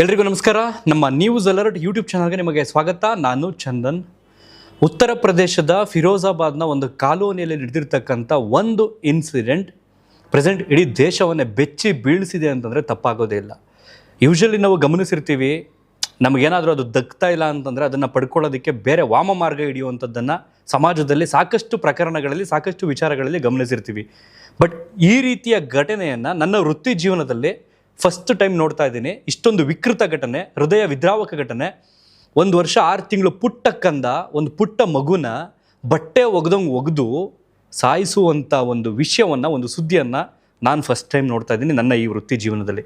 ಎಲ್ರಿಗೂ ನಮಸ್ಕಾರ. ನಮ್ಮ ನ್ಯೂಸ್ ಅಲರ್ಟ್ ಯೂಟ್ಯೂಬ್ ಚಾನಲ್ಗೆ ನಿಮಗೆ ಸ್ವಾಗತ. ನಾನು ಚಂದನ್. ಉತ್ತರ ಪ್ರದೇಶದ ಫಿರೋಜಾಬಾದ್ನ ಒಂದು ಕಾಲೋನಿಯಲ್ಲಿ ನಡೆದಿರ್ತಕ್ಕಂಥ ಒಂದು ಇನ್ಸಿಡೆಂಟ್ ಪ್ರೆಸೆಂಟ್ ಇಡೀ ದೇಶವನ್ನೇ ಬೆಚ್ಚಿ ಬೀಳಿಸಿದೆ ಅಂತಂದರೆ ತಪ್ಪಾಗೋದೇ ಇಲ್ಲ. ಯೂಶಲಿ ನಾವು ಗಮನಿಸಿರ್ತೀವಿ, ನಮಗೇನಾದರೂ ಅದು ದಕ್ತಾ ಇಲ್ಲ ಅಂತಂದರೆ ಅದನ್ನು ಪಡ್ಕೊಳ್ಳೋದಕ್ಕೆ ಬೇರೆ ವಾಮ ಮಾರ್ಗ ಹಿಡಿಯುವಂಥದ್ದನ್ನು ಸಮಾಜದಲ್ಲಿ ಸಾಕಷ್ಟು ಪ್ರಕರಣಗಳಲ್ಲಿ ಸಾಕಷ್ಟು ವಿಚಾರಗಳಲ್ಲಿ ಗಮನಿಸಿರ್ತೀವಿ. ಬಟ್ ಈ ರೀತಿಯ ಘಟನೆಯನ್ನು ನನ್ನ ವೃತ್ತಿ ಜೀವನದಲ್ಲಿ ಫಸ್ಟ್ ಟೈಮ್ ನೋಡ್ತಾ ಇದ್ದೀನಿ. ಇಷ್ಟೊಂದು ವಿಕೃತ ಘಟನೆ, ಹೃದಯ ವಿದ್ರಾವಕ ಘಟನೆ. 1 ವರ್ಷ 6 ತಿಂಗಳು ಪುಟ್ಟ ಕಂದ ಒಂದು ಪುಟ್ಟ ಮಗುನ ಬಟ್ಟೆ ಒಗೆದು ಸಾಯಿಸುವಂಥ ಒಂದು ವಿಷಯವನ್ನು, ಒಂದು ಸುದ್ದಿಯನ್ನು ನಾನು ಫಸ್ಟ್ ಟೈಮ್ ನೋಡ್ತಾ ಇದ್ದೀನಿ ನನ್ನ ಈ ವೃತ್ತಿ ಜೀವನದಲ್ಲಿ.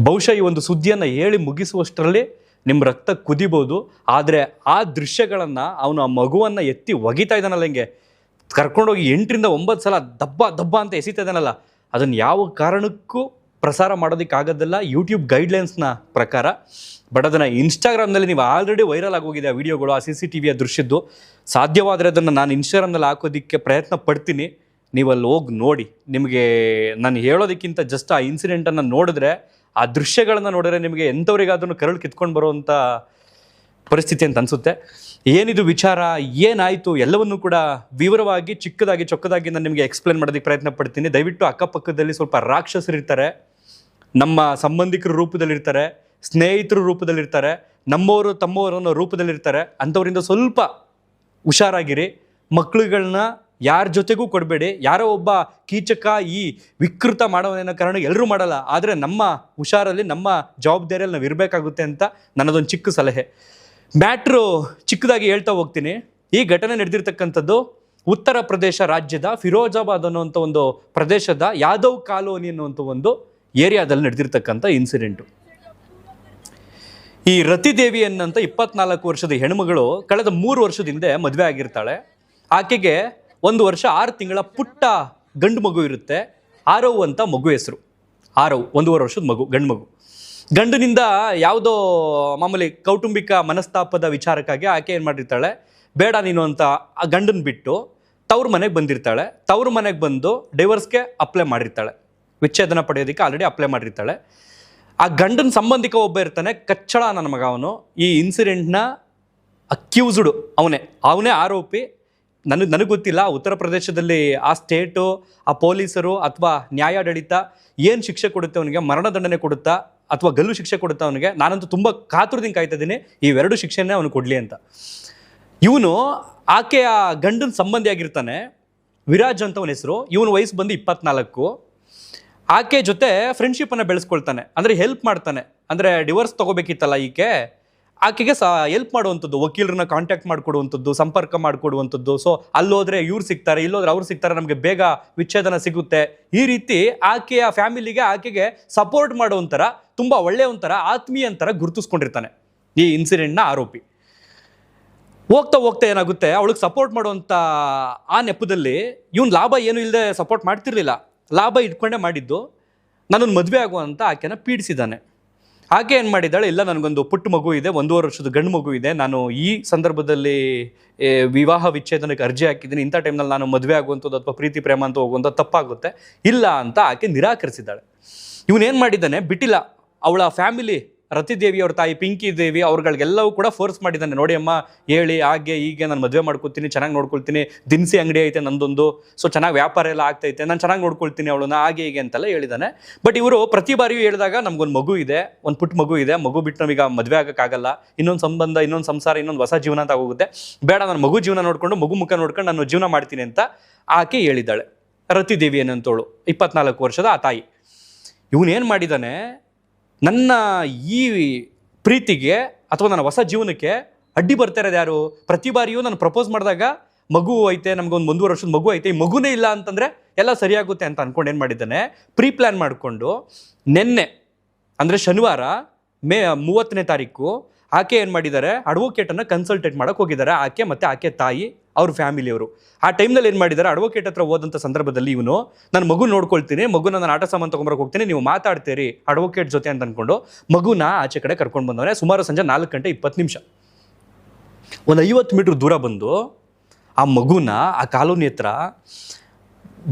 ಬಹುಶಃ ಈ ಒಂದು ಸುದ್ದಿಯನ್ನು ಹೇಳಿ ಮುಗಿಸುವಷ್ಟರಲ್ಲಿ ನಿಮ್ಮ ರಕ್ತ ಕುದಿಬೋದು. ಆದರೆ ಆ ದೃಶ್ಯಗಳನ್ನು ಅವನು ಆ ಮಗುವನ್ನು ಎತ್ತಿ ಒಗಿತಾ ಇದ್ದಾನಲ್ಲ, ಹಿಂಗೆ ಕರ್ಕೊಂಡೋಗಿ 8 ರಿಂದ 9 ಸಲ ದಬ್ಬ ಅಂತ ಎಸಿತಾ ಇದ್ದಾನಲ್ಲ, ಅದನ್ನು ಯಾವ ಕಾರಣಕ್ಕೂ ಪ್ರಸಾರ ಮಾಡೋದಕ್ಕಾಗೋದಿಲ್ಲ ಯೂಟ್ಯೂಬ್ ಗೈಡ್ಲೈನ್ಸ್ನ ಪ್ರಕಾರ. ಬಟ್ ಅದನ್ನು ಇನ್ಸ್ಟಾಗ್ರಾಮ್ನಲ್ಲಿ ನೀವು ಆಲ್ರೆಡಿ ವೈರಲ್ ಆಗೋಗಿದೆ ಆ ವಿಡಿಯೋಗಳು, ಆ CCTVಯ ದೃಶ್ಯದ್ದು. ಸಾಧ್ಯವಾದರೆ ಅದನ್ನು ನಾನು ಇನ್ಸ್ಟಾಗ್ರಾಮ್ನಲ್ಲಿ ಹಾಕೋದಕ್ಕೆ ಪ್ರಯತ್ನ ಪಡ್ತೀನಿ. ನೀವು ಅಲ್ಲಿ ಹೋಗಿ ನೋಡಿ. ನಿಮಗೆ ನಾನು ಹೇಳೋದಕ್ಕಿಂತ ಜಸ್ಟ್ ಆ ಇನ್ಸಿಡೆಂಟನ್ನು ನೋಡಿದ್ರೆ, ಆ ದೃಶ್ಯಗಳನ್ನು ನೋಡಿದ್ರೆ ನಿಮಗೆ ಎಂಥವ್ರಿಗಾದ್ರೂ ಕರಳು ಕಿತ್ಕೊಂಡು ಬರುವಂಥ ಪರಿಸ್ಥಿತಿ ಅಂತ ಅನಿಸುತ್ತೆ. ಏನಿದು ವಿಚಾರ, ಏನಾಯಿತು ಎಲ್ಲವನ್ನೂ ಕೂಡ ವಿವರವಾಗಿ ಚೊಕ್ಕದಾಗಿ ನಾನು ನಿಮಗೆ ಎಕ್ಸ್ಪ್ಲೇನ್ ಮಾಡೋದಕ್ಕೆ ಪ್ರಯತ್ನ ಪಡ್ತೀನಿ. ದಯವಿಟ್ಟು ಅಕ್ಕಪಕ್ಕದಲ್ಲಿ ಸ್ವಲ್ಪ ರಾಕ್ಷಸರಿರ್ತಾರೆ, ನಮ್ಮ ಸಂಬಂಧಿಕರ ರೂಪದಲ್ಲಿರ್ತಾರೆ, ಸ್ನೇಹಿತರ ರೂಪದಲ್ಲಿರ್ತಾರೆ, ನಮ್ಮವರು ತಮ್ಮವರು ಅನ್ನೋ ರೂಪದಲ್ಲಿರ್ತಾರೆ. ಅಂಥವರಿಂದ ಸ್ವಲ್ಪ ಹುಷಾರಾಗಿರಿ. ಮಕ್ಕಳುಗಳನ್ನ ಯಾರ ಜೊತೆಗೂ ಕೊಡಬೇಡಿ. ಯಾರೋ ಒಬ್ಬ ಕೀಚಕ ಈ ವಿಕೃತ ಮಾಡೋವನೇನೋ ಕಾರಣ ಎಲ್ಲರೂ ಮಾಡಲ್ಲ. ಆದರೆ ನಮ್ಮ ಹುಷಾರಲ್ಲಿ, ನಮ್ಮ ಜವಾಬ್ದಾರಿಯಲ್ಲಿ ನಾವು ಇರಬೇಕಾಗುತ್ತೆ ಅಂತ ನನ್ನದೊಂದು ಚಿಕ್ಕ ಸಲಹೆ. ಮ್ಯಾಟ್ರು ಚಿಕ್ಕದಾಗಿ ಹೇಳ್ತಾ ಹೋಗ್ತೀನಿ. ಈ ಘಟನೆ ನಡೆದಿರ್ತಕ್ಕಂಥದ್ದು ಉತ್ತರ ಪ್ರದೇಶ ರಾಜ್ಯದ ಫಿರೋಜಾಬಾದ್ ಅನ್ನುವಂಥ ಒಂದು ಪ್ರದೇಶದ ಯಾದವ್ ಕಾಲೋನಿ ಅನ್ನುವಂಥ ಒಂದು ಏರಿಯಾದಲ್ಲಿ ನಡೆದಿರ್ತಕ್ಕಂಥ ಇನ್ಸಿಡೆಂಟು. ಈ ರತಿದೇವಿ ಅನ್ನಂಥ 24 ವರ್ಷದ ಹೆಣ್ಮಗಳು ಕಳೆದ 3 ವರ್ಷದ ಹಿಂದೆ ಮದುವೆ ಆಗಿರ್ತಾಳೆ. ಆಕೆಗೆ 1 ವರ್ಷ 6 ತಿಂಗಳ ಪುಟ್ಟ ಗಂಡು ಮಗು ಇರುತ್ತೆ. ಆರವ್ ಅಂತ ಮಗು ಹೆಸರು. ಆರವ್ 1.5 ವರ್ಷದ ಮಗು, ಗಂಡು ಮಗು. ಗಂಡನಿಂದ ಯಾವುದೋ ಮಾಮೂಲಿ ಕೌಟುಂಬಿಕ ಮನಸ್ತಾಪದ ವಿಚಾರಕ್ಕಾಗಿ ಆಕೆ ಏನು ಮಾಡಿರ್ತಾಳೆ, ಬೇಡ ನೀನು ಅಂತ ಆ ಗಂಡನ ಬಿಟ್ಟು ತವ್ರ ಮನೆಗೆ ಬಂದಿರ್ತಾಳೆ. ತವ್ರ ಮನೆಗೆ ಬಂದು ಡೈವರ್ಸ್ಗೆ ಅಪ್ಲೈ ಮಾಡಿರ್ತಾಳೆ. ವಿಚ್ಛೇದನ ಪಡೆಯೋದಕ್ಕೆ ಆಲ್ರೆಡಿ ಅಪ್ಲೈ ಮಾಡಿರ್ತಾಳೆ. ಆ ಗಂಡನ ಸಂಬಂಧಿಕ ಒಬ್ಬ ಇರ್ತಾನೆ, ಕಚ್ಚಳ ನನ್ನ ಮಗ. ಅವನು ಈ ಇನ್ಸಿಡೆಂಟ್ನ ಅಕ್ಯೂಸ್ಡು, ಅವನೇ ಆರೋಪಿ. ನನಗೆ ಗೊತ್ತಿಲ್ಲ ಉತ್ತರ ಪ್ರದೇಶದಲ್ಲಿ ಆ ಸ್ಟೇಟು, ಆ ಪೊಲೀಸರು ಅಥವಾ ನ್ಯಾಯಾಡಳಿತ ಏನು ಶಿಕ್ಷೆ ಕೊಡುತ್ತೆ ಅವನಿಗೆ, ಮರಣದಂಡನೆ ಕೊಡುತ್ತಾ ಅಥವಾ ಗಲ್ಲು ಶಿಕ್ಷೆ ಕೊಡುತ್ತಾ ಅವನಿಗೆ. ನಾನಂತೂ ತುಂಬ ಕಾತುರದಿಂದ ಕಾಯ್ತಾ ಇದ್ದೀನಿ ಇವೆರಡು ಶಿಕ್ಷೆನೇ ಅವನು ಕೊಡಲಿ ಅಂತ. ಇವನು ಆಕೆಯ ಗಂಡನ ಸಂಬಂಧಿ ಆಗಿರ್ತಾನೆ, ವಿರಾಜ್ ಅಂತ ಅವನ ಹೆಸರು. ಇವನ ವಯಸ್ಸು ಬಂದು 24. ಆಕೆ ಜೊತೆ ಫ್ರೆಂಡ್ಶಿಪ್ಪನ್ನು ಬೆಳೆಸ್ಕೊಳ್ತಾನೆ, ಅಂದರೆ ಹೆಲ್ಪ್ ಮಾಡ್ತಾನೆ. ಅಂದರೆ ಡಿವೋರ್ಸ್ ತೊಗೋಬೇಕಿತ್ತಲ್ಲ ಆಕೆಗೆ ಹೆಲ್ಪ್ ಮಾಡುವಂಥದ್ದು, ವಕೀಲರನ್ನ ಕಾಂಟ್ಯಾಕ್ಟ್ ಮಾಡಿಕೊಡುವಂಥದ್ದು, ಸಂಪರ್ಕ ಮಾಡಿಕೊಡುವಂಥದ್ದು. ಸೊ ಅಲ್ಲೋದ್ರೆ ಇವ್ರು ಸಿಗ್ತಾರೆ, ಇಲ್ಲೋದ್ರೆ ಅವ್ರು ಸಿಗ್ತಾರೆ, ನಮಗೆ ಬೇಗ ವಿಚ್ಛೇದನ ಸಿಗುತ್ತೆ. ಈ ರೀತಿ ಆಕೆಯ ಫ್ಯಾಮಿಲಿಗೆ, ಆಕೆಗೆ ಸಪೋರ್ಟ್ ಮಾಡುವಂಥರ, ತುಂಬ ಒಳ್ಳೆಯ ಒಂಥರ ಆತ್ಮೀಯ ಅಂತರ ಗುರುತಿಸ್ಕೊಂಡಿರ್ತಾನೆ ಈ ಇನ್ಸಿಡೆಂಟ್ನ ಆರೋಪಿ. ಹೋಗ್ತಾ ಏನಾಗುತ್ತೆ, ಅವಳಿಗೆ ಸಪೋರ್ಟ್ ಮಾಡುವಂಥ ಆ ನೆಪದಲ್ಲಿ ಇವನು ಲಾಭ ಏನು ಇಲ್ಲದೆ ಸಪೋರ್ಟ್ ಮಾಡ್ತಿರ್ಲಿಲ್ಲ. ಲಾಭ ಇಟ್ಕೊಂಡೇ ಮಾಡಿದ್ದು. ನನ್ನನ್ನು ಮದುವೆ ಆಗುವಂತ ಆಕೆನ ಪೀಡಿಸಿದ್ದಾನೆ. ಆಕೆ ಏನು ಮಾಡಿದ್ದಾಳೆ, ಇಲ್ಲ ನನಗೊಂದು ಪುಟ್ಟ ಮಗು ಇದೆ, 1.5 ವರ್ಷದ ಗಂಡು ಮಗು ಇದೆ, ನಾನು ಈ ಸಂದರ್ಭದಲ್ಲಿ ವಿವಾಹ ವಿಚ್ಛೇದನಕ್ಕೆ ಅರ್ಜಿ ಹಾಕಿದ್ದೀನಿ, ಇಂಥ ಟೈಮ್ನಲ್ಲಿ ನಾನು ಮದುವೆ ಆಗುವಂಥದ್ದು ಅಥವಾ ಪ್ರೀತಿ ಪ್ರೇಮ ಅಂತ ಹೋಗುವಂಥ ತಪ್ಪಾಗುತ್ತೆ, ಇಲ್ಲ ಅಂತ ಆಕೆ ನಿರಾಕರಿಸಿದ್ದಾಳೆ. ಇವನೇನು ಮಾಡಿದ್ದಾನೆ, ಬಿಟ್ಟಿಲ್ಲ. ಅವಳ ಫ್ಯಾಮಿಲಿ, ರತಿದೇವಿ ಅವ್ರ ತಾಯಿ ಪಿಂಕಿ ದೇವಿ ಅವ್ರಗಳಿಗೆಲ್ಲವೂ ಕೂಡ ಫೋರ್ಸ್ ಮಾಡಿದ್ದಾನೆ. ನೋಡಿ ಅಮ್ಮ, ಹೇಳಿ ಹಾಗೆ ಹೀಗೆ ನಾನು ಮದುವೆ ಮಾಡ್ಕೊತೀನಿ, ಚೆನ್ನಾಗಿ ನೋಡ್ಕೊಳ್ತೀನಿ, ದಿನಸಿ ಅಂಗಡಿ ಐತೆ ನಂದೊಂದು, ಸೊ ಚೆನ್ನಾಗಿ ವ್ಯಾಪಾರ ಎಲ್ಲ ಆಗ್ತೈತೆ, ನಾನು ಚೆನ್ನಾಗಿ ನೋಡ್ಕೊಳ್ತೀನಿ ಅವಳನ್ನ, ಹಾಗೆ ಹೀಗೆ ಅಂತೆಲ್ಲ ಹೇಳಿದ್ದಾನೆ. ಬಟ್ ಇವರು ಪ್ರತಿ ಬಾರಿಯೂ ಹೇಳಿದಾಗ ನಮ್ಗೊಂದು ಮಗು ಇದೆ, ಒಂದು ಪುಟ್ಟ ಮಗು ಇದೆ, ಮಗು ಬಿಟ್ಟು ನಮೀಗ ಮದುವೆ ಆಗೋಕ್ಕಾಗಲ್ಲ, ಇನ್ನೊಂದು ಸಂಬಂಧ, ಇನ್ನೊಂದು ಸಂಸಾರ, ಇನ್ನೊಂದು ಹೊಸ ಜೀವನ ಅಂತ ಆಗೋಗುತ್ತೆ, ಬೇಡ ನಾನು ಮಗು ಜೀವನ ನೋಡ್ಕೊಂಡು ಮಗು ಮುಖ ನೋಡ್ಕೊಂಡು ನಾನು ಜೀವನ ಮಾಡ್ತೀನಿ ಅಂತ ಆಕೆ ಹೇಳಿದ್ದಾಳೆ. ರತಿದೇವಿ ಏನಂತೋಳು, 24 ವರ್ಷದ ಆ ತಾಯಿ. ಇವನೇನು ಮಾಡಿದ್ದಾನೆ, ನನ್ನ ಈ ಪ್ರೀತಿಗೆ ಅಥವಾ ನನ್ನ ಹೊಸ ಜೀವನಕ್ಕೆ ಅಡ್ಡಿ ಬರ್ತಾ ಇರೋದು ಯಾರು? ಪ್ರತಿ ಬಾರಿಯೂ ನಾನು ಪ್ರಪೋಸ್ ಮಾಡಿದಾಗ ಮಗು ಐತೆ, ನಮಗೊಂದು 1.5 ವರ್ಷದ ಮಗು ಐತೆ, ಈ ಮಗುನೇ ಇಲ್ಲ ಅಂತಂದರೆ ಎಲ್ಲ ಸರಿಯಾಗುತ್ತೆ ಅಂತ ಅಂದ್ಕೊಂಡು ಏನು ಮಾಡಿದ್ದಾನೆ, ಪ್ಲಾನ್ ಮಾಡಿಕೊಂಡು ನಿನ್ನೆ ಅಂದರೆ ಶನಿವಾರ ಮೇ 30ನೇ ತಾರೀಕು ಆಕೆ ಏನು ಮಾಡಿದ್ದಾರೆ, ಅಡ್ವೊಕೇಟನ್ನು ಕನ್ಸಲ್ಟೇಟ್ ಮಾಡೋಕ್ಕೆ ಹೋಗಿದ್ದಾರೆ. ಆಕೆ ಮತ್ತು ಆಕೆ ತಾಯಿ, ಅವ್ರ ಫ್ಯಾಮಿಲಿಯವರು. ಆ ಟೈಮ್ನಲ್ಲಿ ಏನು ಮಾಡಿದ್ದಾರೆ, ಅಡ್ವೊಕೇಟ್ ಹತ್ರ ಹೋದಂಥ ಸಂದರ್ಭದಲ್ಲಿ ಇವನು ನಾನು ಮಗು ನೋಡ್ಕೊಳ್ತೀನಿ, ಮಗುನ ನಾನು ಆಟ ಸಾಮಾನು ತೊಗೊಂಬರಕ್ಕೆ ಹೋಗ್ತೀನಿ, ನೀವು ಮಾತಾಡ್ತೀರಿ ಅಡ್ವೊಕೇಟ್ ಜೊತೆ ಅಂತ ಅಂದ್ಕೊಂಡು ಮಗುನ ಆಚೆ ಕಡೆ ಕರ್ಕೊಂಡು ಬಂದವನೇ. ಸುಮಾರು ಸಂಜೆ 4:20 ಒಂದು 50 ಮೀಟ್ರ್ ದೂರ ಬಂದು ಆ ಮಗುನ ಆ ಕಾಲೋನಿ ಹತ್ರ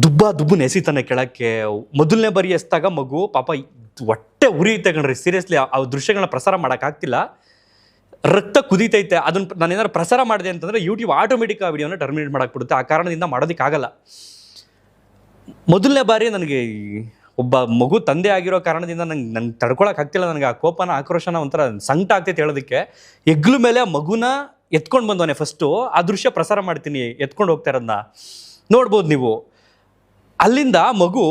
ದುಬ್ಬು ಎಸಿತಾನೆ ಕೆಳಕ್ಕೆ. ಮೊದಲನೇ ಬಾರಿ ಎಸ್ದಾಗ ಮಗು ಪಾಪ ಹೊಟ್ಟೆ ಉರಿಯುತ್ತೆ ಕಣ್ರಿ, ಸೀರಿಯಸ್ಲಿ. ಆ ದೃಶ್ಯಗಳನ್ನ ಪ್ರಸಾರ ಮಾಡೋಕ್ಕಾಗ್ತಿಲ್ಲ, ರಕ್ತ ಕುದೀತೈತೆ. ಅದನ್ನ ನಾನು ಏನಾದ್ರು ಪ್ರಸಾರ ಮಾಡಿದೆ ಅಂತಂದರೆ ಯೂಟ್ಯೂಬ್ ಆಟೋಮೆಟಿಕ್ ಆ ವಿಡಿಯೋನ ಟರ್ಮಿನೇಟ್ ಮಾಡಾಕ್ಬಿಡುತ್ತೆ. ಆ ಕಾರಣದಿಂದ ಮಾಡೋದಕ್ಕಾಗಲ್ಲ. ಮೊದಲನೇ ಬಾರಿ ನನಗೆ ಒಬ್ಬ ಮಗು ತಂದೆ ಆಗಿರೋ ಕಾರಣದಿಂದ ನಂಗೆ ತಡ್ಕೊಳಕ್ಕಾಗ್ತಿಲ್ಲ. ನನಗೆ ಆ ಕೋಪನ, ಆಕ್ರೋಶನ ಒಂಥರ ಸಂಕಟ ಆಗ್ತೈತೆ ಹೇಳೋದಕ್ಕೆ. ಹೆಗ್ಲು ಮೇಲೆ ಆ ಮಗುನ ಎತ್ಕೊಂಡು ಬಂದವನೇ ಫಸ್ಟು. ಆ ದೃಶ್ಯ ಪ್ರಸಾರ ಮಾಡ್ತೀನಿ, ಎತ್ಕೊಂಡು ಹೋಗ್ತಾ ಇರೋದನ್ನ ನೋಡ್ಬೋದು ನೀವು. ಅಲ್ಲಿಂದ ಮಗು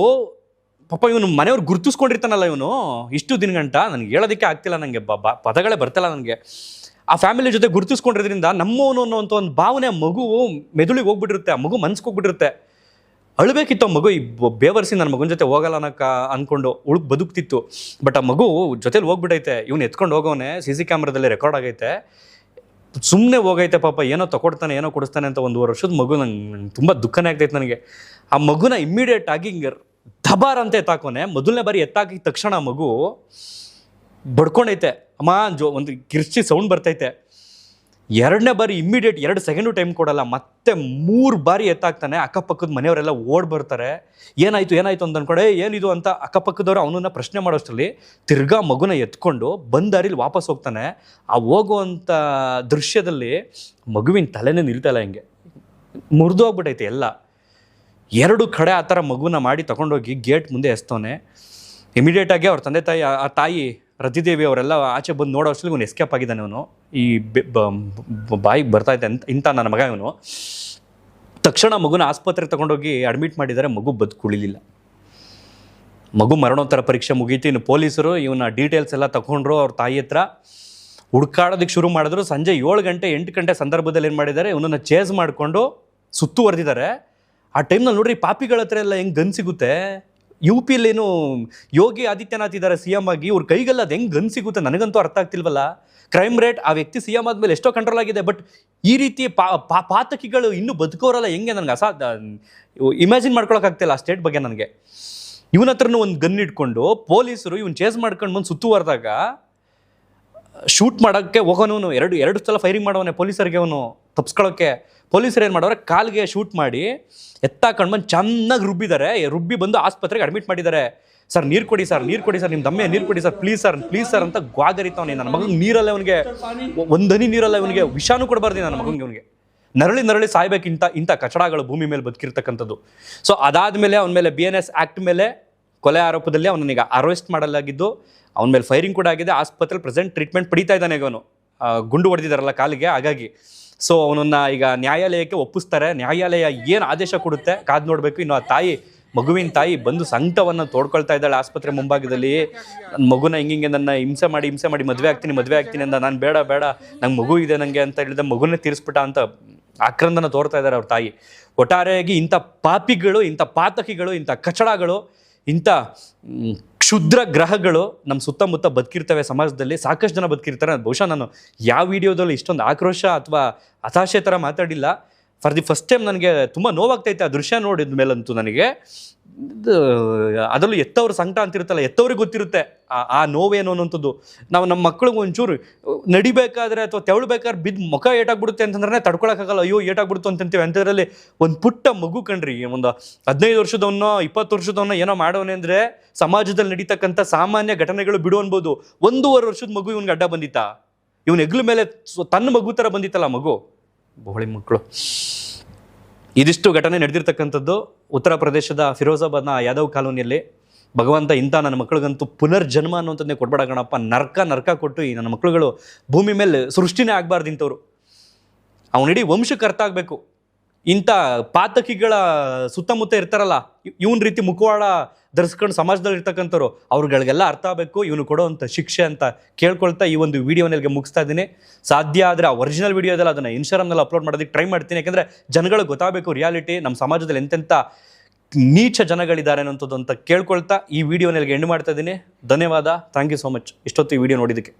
ಪಾಪ ಇವನು ಮನೆಯವ್ರು ಗುರ್ತಿಸ್ಕೊಂಡಿರ್ತಾನಲ್ಲ ಇವನು ಇಷ್ಟು ದಿನಗಂಟ, ನನಗೆ ಹೇಳೋದಕ್ಕೆ ಆಗ್ತಿಲ್ಲ, ನನಗೆ ಪದಗಳೇ ಬರ್ತಿಲ್ಲ ನನಗೆ. ಆ ಫ್ಯಾಮಿಲಿ ಜೊತೆ ಗುರ್ತಿಸ್ಕೊಂಡಿರೋದ್ರಿಂದ ನಮ್ಮವನು ಅನ್ನೋಂಥ ಒಂದು ಭಾವನೆ ಮಗು ಮೆದುಳಿಗೆ ಹೋಗ್ಬಿಟ್ಟಿರುತ್ತೆ, ಆ ಮಗು ಮನ್ಸಿಗೆ ಹೋಗ್ಬಿಟ್ಟಿರುತ್ತೆ. ಅಳಬೇಕಿತ್ತು ಆ ಮಗು. ಈ ಬೇವರ್ಸಿ ನನ್ನ ಮಗನ ಜೊತೆ ಹೋಗಲ್ಲ ಅಂದ್ಕೊಂಡು ಬದುಕ್ತಿತ್ತು. ಬಟ್ ಆ ಮಗು ಜೊತೆಲಿ ಹೋಗ್ಬಿಟ್ಟೈತೆ. ಇವ್ನು ಎತ್ಕೊಂಡು ಹೋಗೋನೆ, CC ಕ್ಯಾಮ್ರಾದಲ್ಲಿ ರೆಕಾರ್ಡ್ ಆಗೈತೆ. ಸುಮ್ಮನೆ ಹೋಗೈತೆ ಪಾಪ, ಏನೋ ತಗೊಡ್ತಾನೆ, ಏನೋ ಕೊಡಿಸ್ತಾನೆ ಅಂತ. 1.5 ವರ್ಷದ ಮಗು. ನಂಗೆ ತುಂಬ ದುಃಖನೇ ಆಗ್ತೈತೆ ನನಗೆ. ಆ ಮಗುನ ಇಮ್ಮಿಡಿಯೇಟ್ ಆಗಿ ಹಿಂಗೆ ಧಬಾರ್ ಅಂತ ಎತ್ತಾಕೋನೆ. ಮೊದಲನೇ ಬಾರಿ ಎತ್ತಾಕಿದ ತಕ್ಷಣ ಮಗು ಬಡ್ಕೊಂಡೈತೆ, ಅಮ್ಮ ಒಂದು ಕಿರ್ಚಿ ಸೌಂಡ್ ಬರ್ತೈತೆ. ಎರಡನೇ ಬಾರಿ ಇಮ್ಮಿಡಿಯೇಟ್ 2 ಸೆಕೆಂಡು ಟೈಮ್ ಕೊಡಲ್ಲ, ಮತ್ತೆ 3 ಬಾರಿ ಎತ್ತಾಕ್ತಾನೆ. ಅಕ್ಕಪಕ್ಕದ ಮನೆಯವರೆಲ್ಲ ಓಡ್ ಬರ್ತಾರೆ. ಏನಾಯ್ತು ಅಂತ ಅಂದ್ಕೊಂಡೆ, ಏನಿದು ಅಂತ ಅಕ್ಕಪಕ್ಕದವ್ರು ಅವನನ್ನ ಪ್ರಶ್ನೆ ಮಾಡೋಷ್ಟರಲ್ಲಿ ತಿರ್ಗಾ ಮಗುನ ಎತ್ಕೊಂಡು ಬಂದ ದಾರಿಲಿ ವಾಪಸ್ ಹೋಗ್ತಾನೆ. ಆ ಹೋಗುವಂಥ ದೃಶ್ಯದಲ್ಲಿ ಮಗುವಿನ ತಲೆನೇ ನಿಲ್ತಲ್ಲ, ಹಿಂಗೆ ಮುರಿದೋಗ್ಬಿಟ್ಟೈತೆ ಎಲ್ಲ. 2 ಕಡೆ ಆ ಥರ ಮಗುನ ಮಾಡಿ ತಗೊಂಡೋಗಿ ಗೇಟ್ ಮುಂದೆ ಎಸ್ತವನೆ. ಇಮಿಡಿಯೇಟಾಗಿ ಅವ್ರ ತಂದೆ ತಾಯಿ, ಆ ತಾಯಿ ರತಿದೇವಿ ಅವರೆಲ್ಲ ಆಚೆ ಬಂದು ನೋಡೋ ಅಷ್ಟರಲ್ಲಿ ಇವನು ಎಸ್ಕೇಪ್ ಆಗಿದ್ದಾನೆ. ಅವನು ಈ ಬಾಯಿಗೆ ಬರ್ತಾಯಿದ್ದೆ ಇಂಥ ನನ್ನ ಮಗ ಇವನು. ತಕ್ಷಣ ಮಗುನ ಆಸ್ಪತ್ರೆಗೆ ತಗೊಂಡೋಗಿ ಅಡ್ಮಿಟ್ ಮಾಡಿದ್ದಾರೆ. ಮಗು ಬದುಕುಳಿಲಿಲ್ಲ. ಮಗು ಮರಣೋತ್ತರ ಪರೀಕ್ಷೆ ಮುಗೀತು. ಇನ್ನು ಪೊಲೀಸರು ಇವನ ಡೀಟೇಲ್ಸ್ ಎಲ್ಲ ತಗೊಂಡ್ರು. ಅವ್ರ ತಾಯಿ ಹತ್ರ ಹುಡ್ಕಾಡೋದಕ್ಕೆ ಶುರು ಮಾಡಿದ್ರು. ಸಂಜೆ 7 ಗಂಟೆ 8 ಗಂಟೆ ಸಂದರ್ಭದಲ್ಲಿ ಏನು ಮಾಡಿದ್ದಾರೆ, ಇವನನ್ನು ಚೇಸ್ ಮಾಡಿಕೊಂಡು ಸುತ್ತುವರೆದಿದ್ದಾರೆ. ಆ ಟೈಮ್ನಲ್ಲಿ ನೋಡ್ರಿ, ಪಾಪಿಗಳ ಹತ್ರ ಎಲ್ಲ ಹೆಂಗೆ ಗನ್ ಸಿಗುತ್ತೆ. UP ಲೇನು ಯೋಗಿ ಆದಿತ್ಯನಾಥ್ ಇದ್ದಾರೆ CM ಆಗಿ, ಇವ್ರ ಕೈಗೆಲ್ಲ ಅದು ಹೆಂಗೆ ಗನ್ ಸಿಗುತ್ತೆ ನನಗಂತೂ ಅರ್ಥ ಆಗ್ತಿಲ್ವಲ್ಲ. ಕ್ರೈಮ್ ರೇಟ್ ಆ ವ್ಯಕ್ತಿ CM ಆದಮೇಲೆ ಎಷ್ಟೋ ಕಂಟ್ರೋಲ್ ಆಗಿದೆ, ಬಟ್ ಈ ರೀತಿ ಪಾತಕಿಗಳು ಇನ್ನೂ ಬದುಕೋರಲ್ಲ ಹೆಂಗೆ, ನನಗೆ ಇಮ್ಯಾಜಿನ್ ಮಾಡ್ಕೊಳಕ್ಕಾಗ್ತಿಲ್ಲ ಆ ಸ್ಟೇಟ್ ಬಗ್ಗೆ ನನಗೆ. ಇವನ ಹತ್ರನೂ ಒಂದು ಗನ್ ಇಟ್ಕೊಂಡು ಪೊಲೀಸರು ಇವನು ಚೇಸ್ ಮಾಡ್ಕೊಂಡು ಬಂದು ಸುತ್ತುವರೆದಾಗ ಶೂಟ್ ಮಾಡೋಕ್ಕೆ ಹೋಗೋನು. ಎರಡು ಸಲ ಫೈರಿಂಗ್ ಮಾಡೋವನೇ ಪೊಲೀಸರಿಗೆ. ಅವನು ತಪ್ಸ್ಕೊಳ್ಳೋಕ್ಕೆ ಪೊಲೀಸರು ಏನು ಮಾಡೋರೆ, ಕಾಲಿಗೆ ಶೂಟ್ ಮಾಡಿ ಎತ್ತಾಕೊಂಡು ಬಂದು ಚೆನ್ನಾಗಿ ರುಬ್ಬಿ ಬಂದು ಆಸ್ಪತ್ರೆಗೆ ಅಡ್ಮಿಟ್ ಮಾಡಿದ್ದಾರೆ. ಸರ್ ನೀರು ಕೊಡಿ ಸರ್, ನಿಮ್ಮ ದಮ್ಮೆ ನೀರು ಕೊಡಿ ಸರ್, ಪ್ಲೀಸ್ ಸರ್ ಅಂತ ಗ್ವಾಗರಿತಾವನೆ. ನನ್ನ ಮಗನಿಗೆ ನೀರಲ್ಲ, ಅವನಿಗೆ ಒಂದು ಹನಿ ನೀರಲ್ಲ, ಇವನಿಗೆ ವಿಷಾನು ಕೊಡಬಾರ್ದು ನನ್ನ ಮಗನಿಗೆ. ಇವನಿಗೆ ನರಳಿ ಸಾಯ್ಬೇಕು ಇಂಥ ಕಚಡಗಳು ಭೂಮಿ ಮೇಲೆ ಬದುಕಿರ್ತಕ್ಕಂಥದ್ದು. ಸೊ ಅದಾದಮೇಲೆ ಅವನ ಮೇಲೆ BNS ಆ್ಯಕ್ಟ್ ಮೇಲೆ ಕೊಲೆ ಆರೋಪದಲ್ಲಿ ಅವನನ್ನೀಗ ಅರೆಸ್ಟ್ ಮಾಡಲಾಗಿದ್ದು, ಅವನ ಮೇಲೆ ಫೈರಿಂಗ್ ಕೂಡ ಆಗಿದೆ. ಆಸ್ಪತ್ರೆಯಲ್ಲಿ ಪ್ರೆಸೆಂಟ್ ಟ್ರೀಟ್ಮೆಂಟ್ ಪಡಿತಾ ಇದ್ದಾನೆ. ಅವನು ಗುಂಡು ಹೊಡೆದಿದ್ದಾರಲ್ಲ ಕಾಲಿಗೆ, ಹಾಗಾಗಿ. ಸೊ ಅವನನ್ನು ಈಗ ನ್ಯಾಯಾಲಯಕ್ಕೆ ಒಪ್ಪಿಸ್ತಾರೆ. ನ್ಯಾಯಾಲಯ ಏನು ಆದೇಶ ಕೊಡುತ್ತೆ ಕಾದು ನೋಡಬೇಕು. ಇನ್ನು ಆ ಮಗುವಿನ ತಾಯಿ ಬಂದು ಸಂಕಟವನ್ನು ತೋಡ್ಕೊಳ್ತಾ ಇದ್ದಾಳೆ ಆಸ್ಪತ್ರೆ ಮುಂಭಾಗದಲ್ಲಿ. ನನ್ನ ಮಗುನ ಹಿಂಗೆ ನನ್ನ ಹಿಂಸೆ ಮಾಡಿ ಮದುವೆ ಆಗ್ತೀನಿ ಅಂತ. ನಾನು ಬೇಡ ನಂಗೆ ಮಗು ಇದೆ ನನಗೆ ಅಂತ ಹೇಳಿದೆ. ಮಗುನೇ ತೀರಿಸ್ಬಿಟ್ಟ ಅಂತ ಆಕ್ರಂದನ ತೋರ್ತಾ ಇದ್ದಾರೆ ಅವ್ರ ತಾಯಿ. ಒಟ್ಟಾರೆಯಾಗಿ ಇಂಥ ಪಾಪಿಗಳು, ಇಂಥ ಪಾತಕಿಗಳು, ಇಂಥ ಕಚಡಗಳು, ಇಂಥ ಕ್ಷುದ್ರ ಗ್ರಹಗಳು ನಮ್ಮ ಸುತ್ತಮುತ್ತ ಬದುಕಿರ್ತವೆ ಸಮಾಜದಲ್ಲಿ. ಸಾಕಷ್ಟು ಜನ ಬದುಕಿರ್ತಾರೆ. ಬಹುಶಃ ನಾನು ಯಾವ ವಿಡಿಯೋದಲ್ಲಿ ಇಷ್ಟೊಂದು ಆಕ್ರೋಶ ಅಥವಾ ಹತಾಶೆ ಥರ ಮಾತಾಡಿಲ್ಲ. ಫಾರ್ ದಿ ಫಸ್ಟ್ ಟೈಮ್ ನನಗೆ ತುಂಬ ನೋವಾಗ್ತೈತೆ ಆ ದೃಶ್ಯ ನೋಡಿದ ಮೇಲಂತೂ ನನಗೆ. ಅದರಲ್ಲೂ ಎತ್ತವ್ರ ಸಂಕಟ ಅಂತಿರುತ್ತಲ್ಲ, ಎತ್ತವ್ರಿಗೆ ಗೊತ್ತಿರುತ್ತೆ ಆ ನೋವೇನು ಅನ್ನೋಂಥದ್ದು. ನಾವು ನಮ್ಮ ಮಕ್ಕಳಿಗೆ ಒಂಚೂರು ನಡಿಬೇಕಾದ್ರೆ ಅಥವಾ ತೆವಳ್ಬೇಕಾದ್ರೆ ಬಿದ್ದು ಮುಖ ಏಟಾಗ್ಬಿಡುತ್ತೆ ಅಂತಂದ್ರೆ ತಡ್ಕೊಳಕ್ಕಾಗಲ್ಲ. ಅಯ್ಯೋ ಏಟಾಗ್ಬಿಡ್ತು ಅಂತಂತೀವಿ. ಅಂಥದ್ರಲ್ಲಿ ಒಂದು ಪುಟ್ಟ ಮಗು ಕಣ್ರಿ, ಒಂದು 15 ವರ್ಷದವನ್ನೋ 20 ವರ್ಷದವನ್ನೋ ಏನೋ ಮಾಡೋನೆ ಅಂದರೆ ಸಮಾಜದಲ್ಲಿ ನಡೀತಕ್ಕಂಥ ಸಾಮಾನ್ಯ ಘಟನೆಗಳು ಬಿಡು ಅನ್ಬೋದು. 1.5 ವರ್ಷದ ಮಗು ಇವನ್ಗೆ ಅಡ್ಡ ಬಂದಿತ್ತಾ? ಇವನ ಹೆಗ್ಲ ಮೇಲೆ ತನ್ನ ಮಗು ಥರ ಬಂದಿತ್ತಲ್ಲ ಮಗು. ಬೋಳಿ ಮಕ್ಕಳು. ಇದಿಷ್ಟು ಘಟನೆ ನಡೆದಿರ್ತಕ್ಕಂಥದ್ದು ಉತ್ತರ ಪ್ರದೇಶದ ಫಿರೋಜಾಬಾದ್ನ ಯಾದವ್ ಕಾಲೋನಿಯಲ್ಲಿ. ಭಗವಂತ ಇಂಥ ನನ್ನ ಮಕ್ಕಳಿಗಂತೂ ಪುನರ್ಜನ್ಮ ಅನ್ನುವಂಥದ್ದೇ ಕೊಡ್ಬೇಡ ಗಣಪ್ಪ. ನರ್ಕ ಕೊಟ್ಟು ಈ ನನ್ನ ಮಕ್ಕಳುಗಳು ಭೂಮಿ ಮೇಲೆ ಸೃಷ್ಟಿನೇ ಆಗಬಾರ್ದು ಇಂಥವ್ರು. ಅವನಿಡೀ ವಂಶಕ್ಕೆ ಅರ್ಥ ಆಗಬೇಕು. ಇಂಥ ಪಾತಕಿಗಳ ಸುತ್ತಮುತ್ತ ಇರ್ತಾರಲ್ಲ, ಇವನ್ ರೀತಿ ಮುಖವಾಡ ಧರಿಸ್ಕೊಂಡು ಸಮಾಜದಲ್ಲಿ ಇರ್ತಕ್ಕಂಥವ್ರು, ಅವ್ರುಗಳಿಗೆಲ್ಲ ಅರ್ಥ ಆಗಬೇಕು ಇವನು ಕೊಡೋವಂಥ ಶಿಕ್ಷೆ ಅಂತ ಕೇಳ್ಕೊಳ್ತಾ ಈ ಒಂದು ವಿಡಿಯೋನಲ್ಲಿ ಮುಗಿಸ್ತಾ ಇದ್ದೀನಿ. ಸಾಧ್ಯ ಆದರೆ ಆ ಒರಿಜಿನಲ್ ವಿಡಿಯೋದಲ್ಲ ಅದನ್ನು ಇನ್ಸ್ಟಾಗ್ರಾಮ್ನಲ್ಲಿ ಅಪ್ಲೋಡ್ ಮಾಡೋದಕ್ಕೆ ಟ್ರೈ ಮಾಡ್ತೀನಿ. ಯಾಕೆಂದರೆ ಜನಗಳಿಗೆ ಗೊತ್ತಾಗಬೇಕು ರಿಯಾಲಿಟಿ, ನಮ್ಮ ಸಮಾಜದಲ್ಲಿ ಎಂತೆಂಥ ನೀಚ ಜನಗಳಿದ್ದಾರೆ ಅನ್ನೋಂಥದ್ದು ಅಂತ ಕೇಳ್ಕೊಳ್ತಾ ಈ ವಿಡಿಯೋನಲ್ಲಿ ಎಂಡ್ ಮಾಡ್ತಾ ಇದ್ದೀನಿ. ಧನ್ಯವಾದ. ಥ್ಯಾಂಕ್ ಯು ಸೋ ಮಚ್ ಇಷ್ಟೊತ್ತು ಈ ವಿಡಿಯೋ ನೋಡಿದ್ದಕ್ಕೆ.